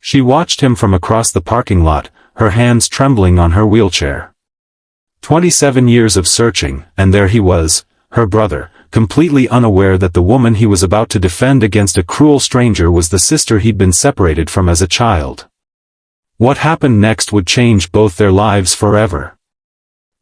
She watched him from across the parking lot, her hands trembling on her wheelchair. 27 years of searching, and there he was, her brother, completely unaware that the woman he was about to defend against a cruel stranger was the sister he'd been separated from as a child. What happened next would change both their lives forever.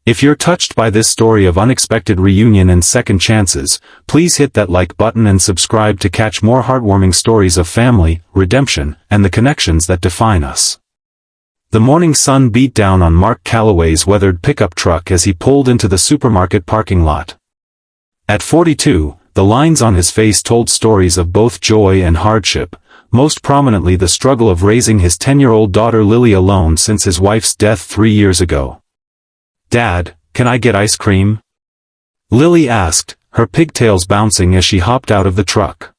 If you're touched by this story of unexpected reunion and second chances, please hit that like button and subscribe to catch more heartwarming stories of family, redemption, and the connections that define us. The morning sun beat down on Mark Calloway's weathered pickup truck as he pulled into the supermarket parking lot. At 42, the lines on his face told stories of both joy and hardship, most prominently the struggle of raising his 10-year-old daughter Lily alone since his wife's death 3 years ago. "Dad, can I get ice cream?" Lily asked, her pigtails bouncing as she hopped out of the truck.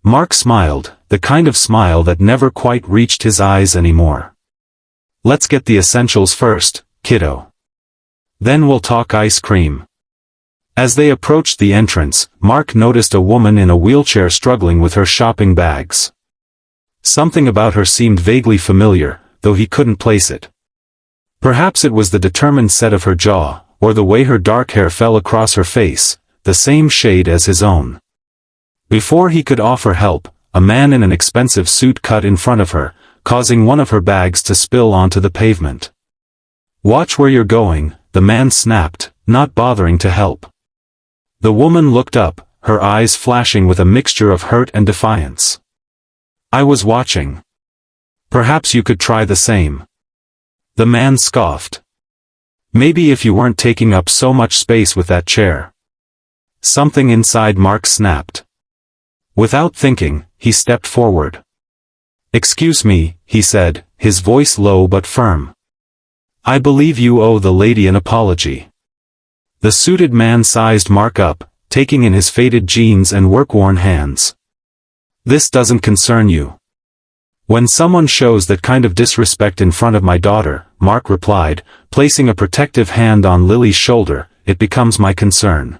Mark smiled, the kind of smile that never quite reached his eyes anymore. "Let's get the essentials first, kiddo. Then we'll talk ice cream." As they approached the entrance, Mark noticed a woman in a wheelchair struggling with her shopping bags. Something about her seemed vaguely familiar, though he couldn't place it. Perhaps it was the determined set of her jaw, or the way her dark hair fell across her face, the same shade as his own. Before he could offer help, a man in an expensive suit cut in front of her, causing one of her bags to spill onto the pavement. "Watch where you're going," the man snapped, not bothering to help. The woman looked up, her eyes flashing with a mixture of hurt and defiance. "I was watching. Perhaps you could try the same." The man scoffed. "Maybe if you weren't taking up so much space with that chair." Something inside Mark snapped. Without thinking, he stepped forward. "Excuse me," he said, his voice low but firm. "I believe you owe the lady an apology." The suited man sized Mark up, taking in his faded jeans and work-worn hands. "This doesn't concern you." "When someone shows that kind of disrespect in front of my daughter," Mark replied, placing a protective hand on Lily's shoulder, "it becomes my concern."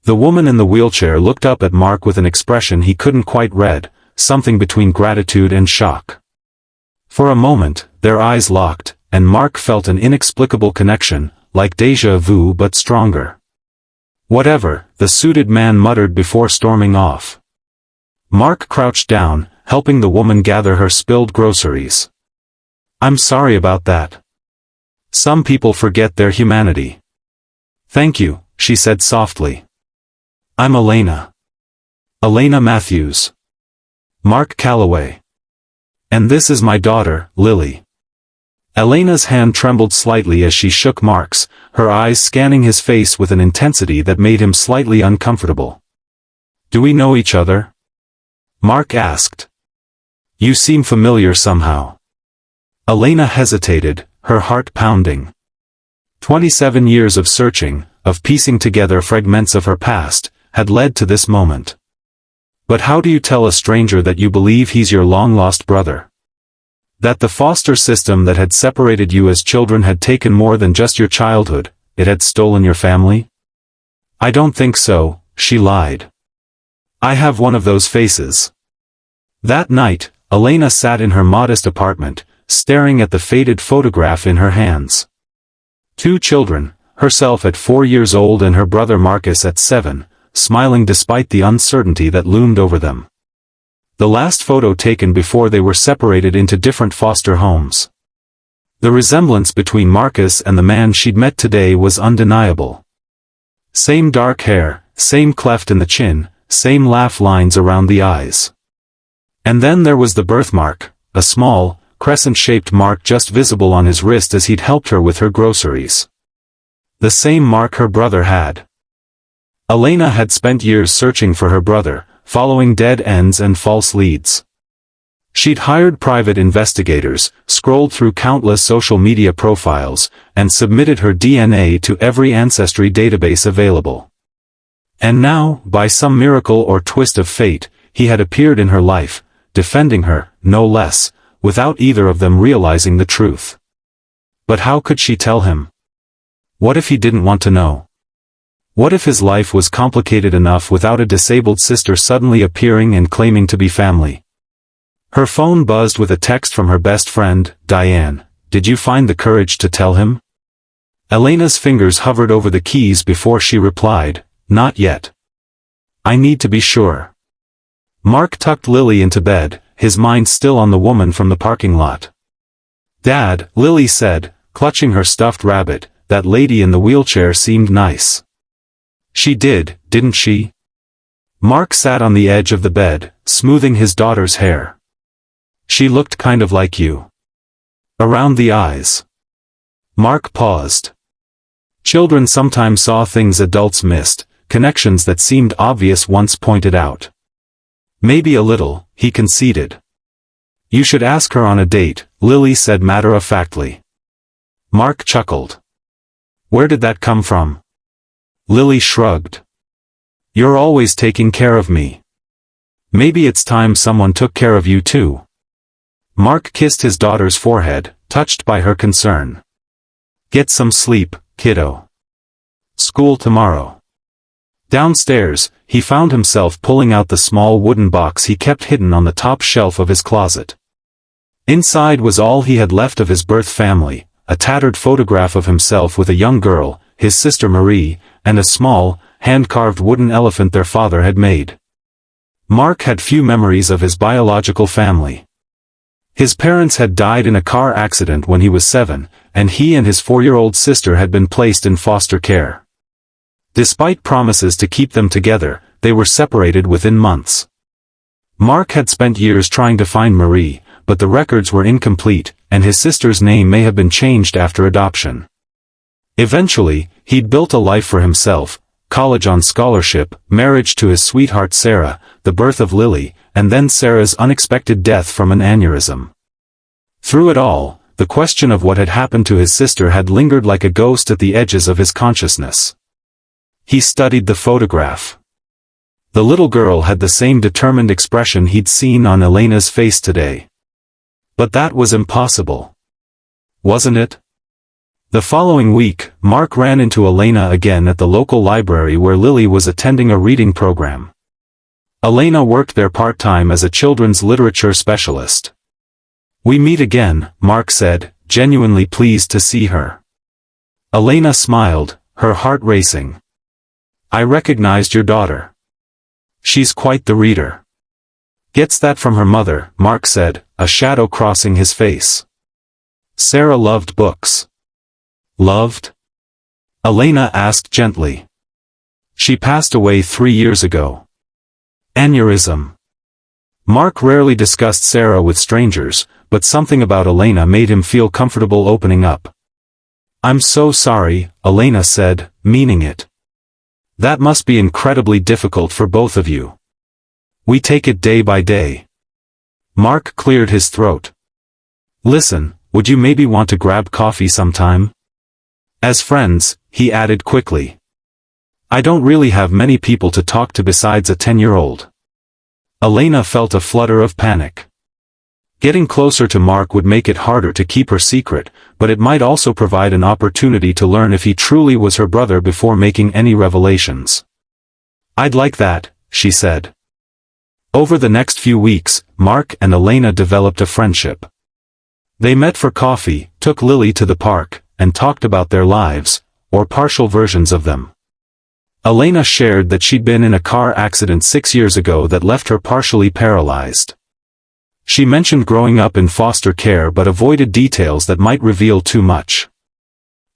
The woman in the wheelchair looked up at Mark with an expression he couldn't quite read, something between gratitude and shock. For a moment, their eyes locked, and Mark felt an inexplicable connection, like déjà vu but stronger. "Whatever," the suited man muttered before storming off. Mark crouched down, helping the woman gather her spilled groceries. "I'm sorry about that. Some people forget their humanity." "Thank you," she said softly. "I'm Elena. Elena Matthews. Mark Calloway. And this is my daughter, Lily." Elena's hand trembled slightly as she shook Mark's, her eyes scanning his face with an intensity that made him slightly uncomfortable. "Do we know each other?" Mark asked. "You seem familiar somehow." Elena hesitated, her heart pounding. 27 years of searching, of piecing together fragments of her past, had led to this moment. But how do you tell a stranger that you believe he's your long-lost brother? That the foster system that had separated you as children had taken more than just your childhood, it had stolen your family? "I don't think so," she lied. "I have one of those faces." That night, Elena sat in her modest apartment, staring at the faded photograph in her hands. 2 children, herself at 4 years old and her brother Marcus at 7, smiling despite the uncertainty that loomed over them. The last photo taken before they were separated into different foster homes. The resemblance between Marcus and the man she'd met today was undeniable. Same dark hair, same cleft in the chin, same laugh lines around the eyes. And then there was the birthmark, a small, crescent-shaped mark just visible on his wrist as he'd helped her with her groceries. The same mark her brother had. Elena had spent years searching for her brother, following dead ends and false leads. She'd hired private investigators, scrolled through countless social media profiles, and submitted her DNA to every ancestry database available. And now, by some miracle or twist of fate, he had appeared in her life, defending her, no less, without either of them realizing the truth. But how could she tell him? What if he didn't want to know? What if his life was complicated enough without a disabled sister suddenly appearing and claiming to be family? Her phone buzzed with a text from her best friend, Diane. Did you find the courage to tell him? Elena's fingers hovered over the keys before she replied, not yet. I need to be sure. Mark tucked Lily into bed, his mind still on the woman from the parking lot. Dad, Lily said, clutching her stuffed rabbit, that lady in the wheelchair seemed nice. She did, didn't she? Mark sat on the edge of the bed, smoothing his daughter's hair. She looked kind of like you. Around the eyes. Mark paused. Children sometimes saw things adults missed, connections that seemed obvious once pointed out. Maybe a little, he conceded. You should ask her on a date, Lily said matter-of-factly. Mark chuckled. Where did that come from? Lily shrugged. You're always taking care of me. Maybe it's time someone took care of you too. Mark kissed his daughter's forehead, touched by her concern. Get some sleep, kiddo. School tomorrow. Downstairs, he found himself pulling out the small wooden box he kept hidden on the top shelf of his closet. Inside was all he had left of his birth family, a tattered photograph of himself with a young girl, his sister Marie, and a small, hand-carved wooden elephant their father had made. Mark had few memories of his biological family. His parents had died in a car accident when he was 7, and he and his 4-year-old sister had been placed in foster care. Despite promises to keep them together, they were separated within months. Mark had spent years trying to find Marie, but the records were incomplete, and his sister's name may have been changed after adoption. Eventually, he'd built a life for himself, college on scholarship, marriage to his sweetheart Sarah, the birth of Lily, and then Sarah's unexpected death from an aneurysm. Through it all, the question of what had happened to his sister had lingered like a ghost at the edges of his consciousness. He studied the photograph. The little girl had the same determined expression he'd seen on Elena's face today. But that was impossible. Wasn't it? The following week, Mark ran into Elena again at the local library where Lily was attending a reading program. Elena worked there part-time as a children's literature specialist. We meet again, Mark said, genuinely pleased to see her. Elena smiled, her heart racing. I recognized your daughter. She's quite the reader. Gets that from her mother, Mark said, a shadow crossing his face. Sarah loved books. Loved? Elena asked gently. She passed away 3 years ago. Aneurysm. Mark rarely discussed Sarah with strangers, but something about Elena made him feel comfortable opening up. I'm so sorry, Elena said, meaning it. That must be incredibly difficult for both of you. We take it day by day. Mark cleared his throat. Listen, would you maybe want to grab coffee sometime? As friends, he added quickly. I don't really have many people to talk to besides a 10-year-old. Elena felt a flutter of panic. Getting closer to Mark would make it harder to keep her secret, but it might also provide an opportunity to learn if he truly was her brother before making any revelations. I'd like that, she said. Over the next few weeks, Mark and Elena developed a friendship. They met for coffee, took Lily to the park, and talked about their lives, or partial versions of them. Elena shared that she'd been in a car accident 6 years ago that left her partially paralyzed. She mentioned growing up in foster care but avoided details that might reveal too much.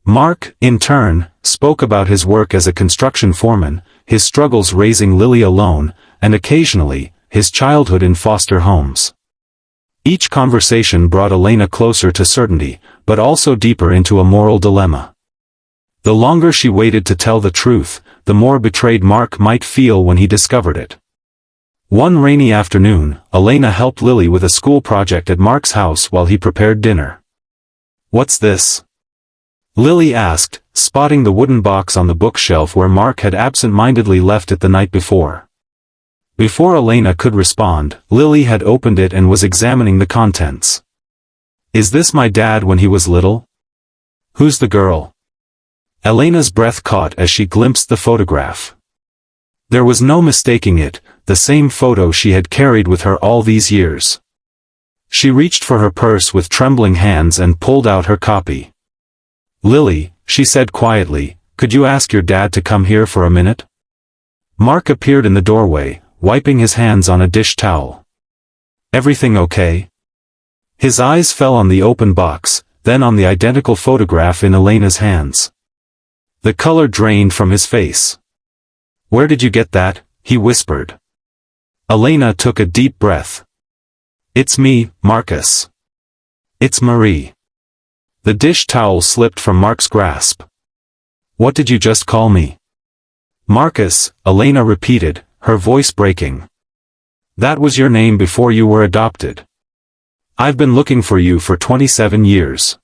Mark, in turn, spoke about his work as a construction foreman, his struggles raising Lily alone, and occasionally, his childhood in foster homes. Each conversation brought Elena closer to certainty, but also deeper into a moral dilemma. The longer she waited to tell the truth, the more betrayed Mark might feel when he discovered it. One rainy afternoon, Elena helped Lily with a school project at Mark's house while he prepared dinner. What's this? Lily asked, spotting the wooden box on the bookshelf where Mark had absent-mindedly left it the night before. Before Elena could respond, Lily had opened it and was examining the contents. Is this my dad when he was little? Who's the girl? Elena's breath caught as she glimpsed the photograph. There was no mistaking it, the same photo she had carried with her all these years. She reached for her purse with trembling hands and pulled out her copy. "Lily," she said quietly, "could you ask your dad to come here for a minute?" Mark appeared in the doorway, wiping his hands on a dish towel. "Everything okay?" His eyes fell on the open box, then on the identical photograph in Elena's hands. The color drained from his face. "Where did you get that?" he whispered. Elena took a deep breath. "It's me, Marcus. It's Marie." The dish towel slipped from Mark's grasp. "What did you just call me?" "Marcus," Elena repeated, her voice breaking. "That was your name before you were adopted. I've been looking for you for 27 years.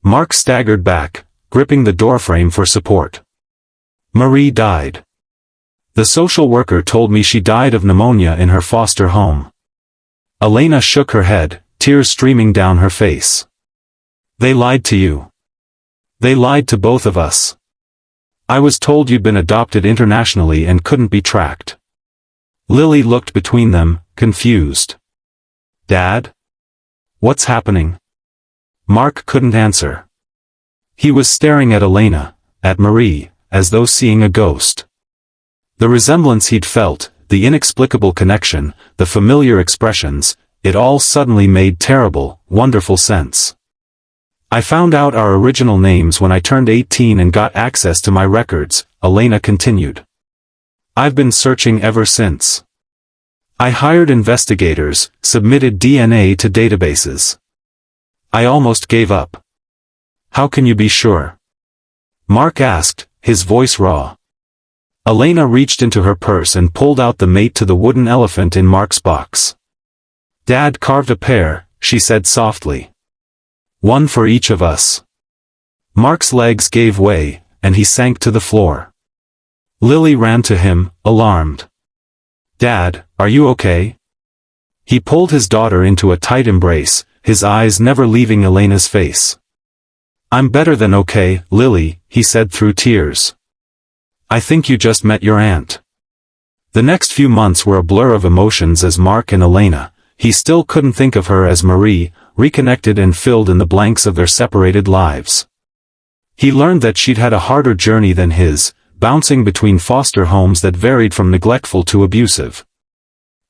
Mark staggered back, gripping the doorframe for support. "Marie died. The social worker told me she died of pneumonia in her foster home." Elena shook her head, tears streaming down her face. "They lied to you. They lied to both of us. I was told you'd been adopted internationally and couldn't be tracked." Lily looked between them, confused. "Dad? What's happening?" Mark couldn't answer. He was staring at Elena, at Marie, as though seeing a ghost. The resemblance he'd felt, the inexplicable connection, the familiar expressions, it all suddenly made terrible, wonderful sense. "I found out our original names when I turned 18 and got access to my records," Elena continued. "I've been searching ever since. I hired investigators, submitted DNA to databases. I almost gave up." "How can you be sure?" Mark asked, his voice raw. Elena reached into her purse and pulled out the mate to the wooden elephant in Mark's box. "Dad carved a pair," she said softly. "One for each of us." Mark's legs gave way, and he sank to the floor. Lily ran to him, alarmed. "Dad, are you okay?" He pulled his daughter into a tight embrace, his eyes never leaving Elena's face. "I'm better than okay, Lily," he said through tears. "I think you just met your aunt." The next few months were a blur of emotions as Mark and Elena. He still couldn't think of her as Marie, reconnected and filled in the blanks of their separated lives. He learned that she'd had a harder journey than his, bouncing between foster homes that varied from neglectful to abusive.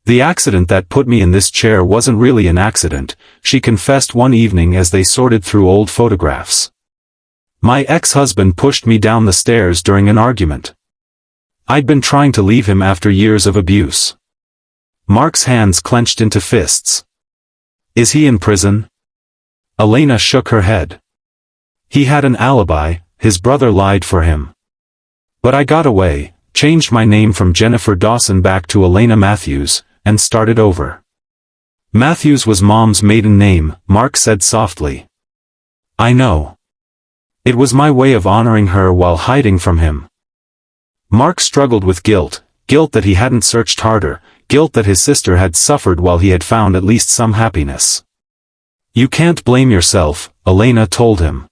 "The accident that put me in this chair wasn't really an accident," she confessed one evening as they sorted through old photographs. "My ex-husband pushed me down the stairs during an argument. I'd been trying to leave him after years of abuse." Mark's hands clenched into fists. "Is he in prison?" Elena shook her head. "He had an alibi, his brother lied for him. But I got away, changed my name from Jennifer Dawson back to Elena Matthews, and started over." "Matthews was Mom's maiden name," Mark said softly. "I know. It was my way of honoring her while hiding from him." Mark struggled with guilt that he hadn't searched harder, guilt that his sister had suffered while he had found at least some happiness. "You can't blame yourself," Elena told him.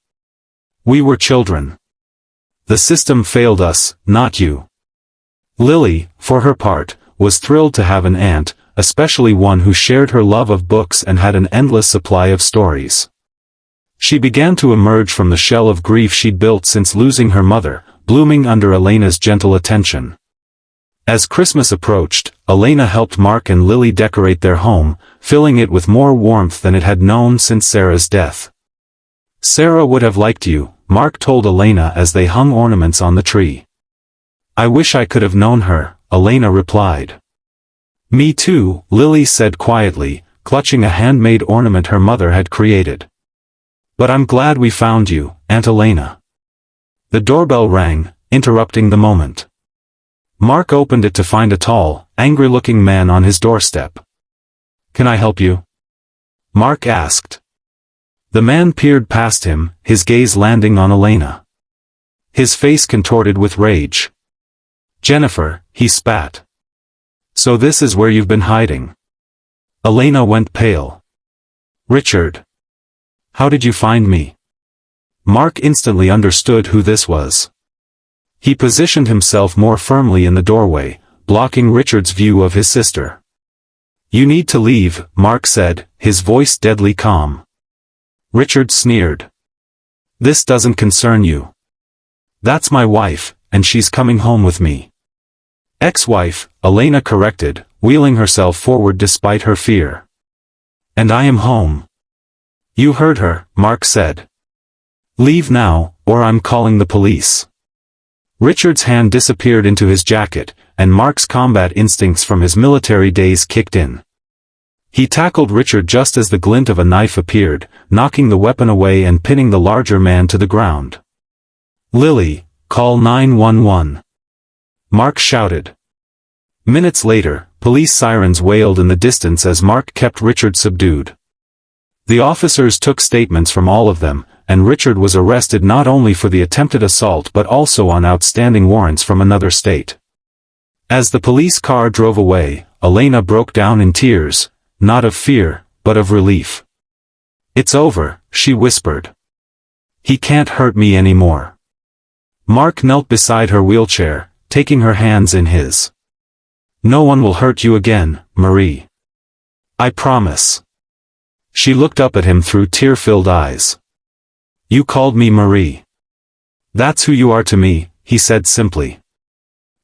"We were children. The system failed us, not you." Lily, for her part, was thrilled to have an aunt, especially one who shared her love of books and had an endless supply of stories. She began to emerge from the shell of grief she'd built since losing her mother, blooming under Elena's gentle attention. As Christmas approached, Elena helped Mark and Lily decorate their home, filling it with more warmth than it had known since Sarah's death. "Sarah would have liked you," Mark told Elena as they hung ornaments on the tree. "I wish I could have known her," Elena replied. "Me too," Lily said quietly, clutching a handmade ornament her mother had created. "But I'm glad we found you, Aunt Elena." The doorbell rang, interrupting the moment. Mark opened it to find a tall, angry-looking man on his doorstep. "Can I help you?" Mark asked. The man peered past him, his gaze landing on Elena. His face contorted with rage. "Jennifer," he spat. "So this is where you've been hiding." Elena went pale. "Richard. How did you find me?" Mark instantly understood who this was. He positioned himself more firmly in the doorway, blocking Richard's view of his sister. You need to leave, Mark said, his voice deadly calm. Richard sneered. This doesn't concern you. That's my wife, and she's coming home with me. Ex-wife, Elena corrected, wheeling herself forward despite her fear. And I am home. You heard her, Mark said. Leave now, or I'm calling the police. Richard's hand disappeared into his jacket, and Mark's combat instincts from his military days kicked in. He tackled Richard just as the glint of a knife appeared, knocking the weapon away and pinning the larger man to the ground. Lily, call 911. Mark shouted. Minutes later, police sirens wailed in the distance as Mark kept Richard subdued. The officers took statements from all of them, and Richard was arrested not only for the attempted assault but also on outstanding warrants from another state. As the police car drove away, Elena broke down in tears, not of fear, but of relief. It's over, she whispered. He can't hurt me anymore. Mark knelt beside her wheelchair, taking her hands in his. No one will hurt you again, Marie. I promise. She looked up at him through tear-filled eyes. You called me Marie. That's who you are to me, he said simply.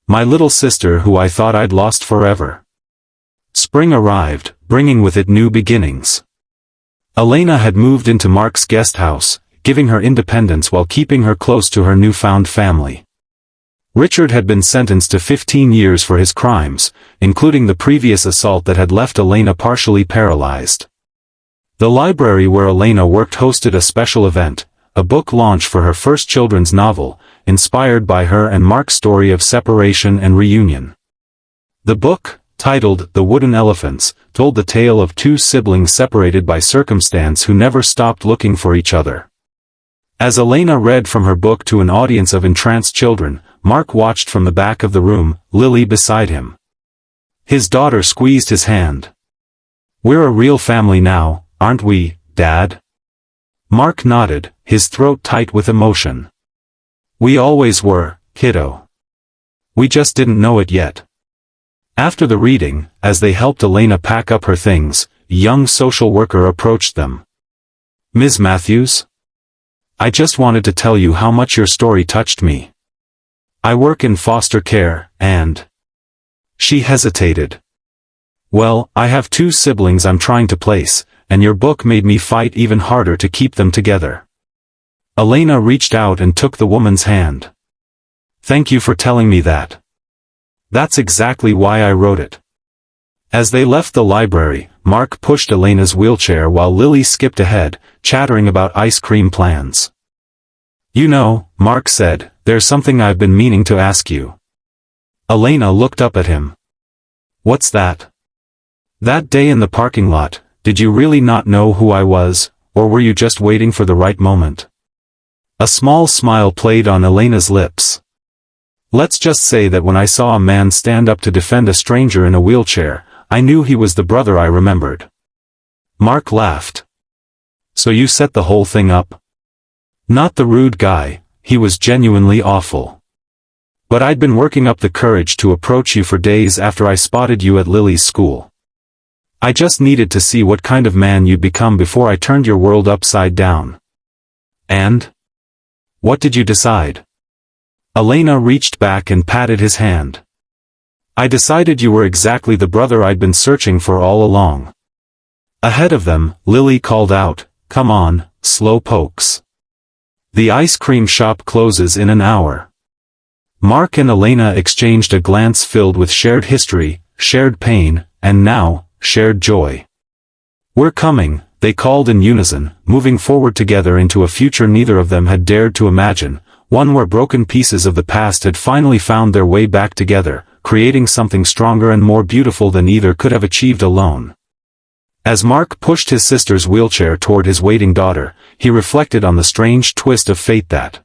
My little sister who I thought I'd lost forever. Spring arrived, bringing with it new beginnings. Elena had moved into Mark's guest house, giving her independence while keeping her close to her newfound family. Richard had been sentenced to 15 years for his crimes, including the previous assault that had left Elena partially paralyzed. The library where Elena worked hosted a special event, a book launch for her first children's novel, inspired by her and Mark's story of separation and reunion. The book, titled The Wooden Elephants, told the tale of two siblings separated by circumstance who never stopped looking for each other. As Elena read from her book to an audience of entranced children, Mark watched from the back of the room, Lily beside him. His daughter squeezed his hand. We're a real family now, aren't we, Dad? Mark nodded, his throat tight with emotion. We always were, kiddo. We just didn't know it yet. After the reading, as they helped Elena pack up her things, a young social worker approached them. Ms. Matthews? I just wanted to tell you how much your story touched me. I work in foster care, and... She hesitated. Well, I have two siblings I'm trying to place, and your book made me fight even harder to keep them together. Elena reached out and took the woman's hand. Thank you for telling me that. That's exactly why I wrote it. As they left the library, Mark pushed Elena's wheelchair while Lily skipped ahead, chattering about ice cream plans. You know, Mark said, there's something I've been meaning to ask you. Elena looked up at him. What's that? That day in the parking lot, did you really not know who I was, or were you just waiting for the right moment? A small smile played on Elena's lips. Let's just say that when I saw a man stand up to defend a stranger in a wheelchair, I knew he was the brother I remembered. Mark laughed. So you set the whole thing up? Not the rude guy, he was genuinely awful. But I'd been working up the courage to approach you for days after I spotted you at Lily's school. I just needed to see what kind of man you'd become before I turned your world upside down. And? What did you decide? Elena reached back and patted his hand. I decided you were exactly the brother I'd been searching for all along. Ahead of them, Lily called out, Come on, slow pokes. The ice cream shop closes in an hour. Mark and Elena exchanged a glance filled with shared history, shared pain, and now, shared joy. We're coming, they called in unison, moving forward together into a future neither of them had dared to imagine, one where broken pieces of the past had finally found their way back together, creating something stronger and more beautiful than either could have achieved alone. As Mark pushed his sister's wheelchair toward his waiting daughter, he reflected on the strange twist of fate that,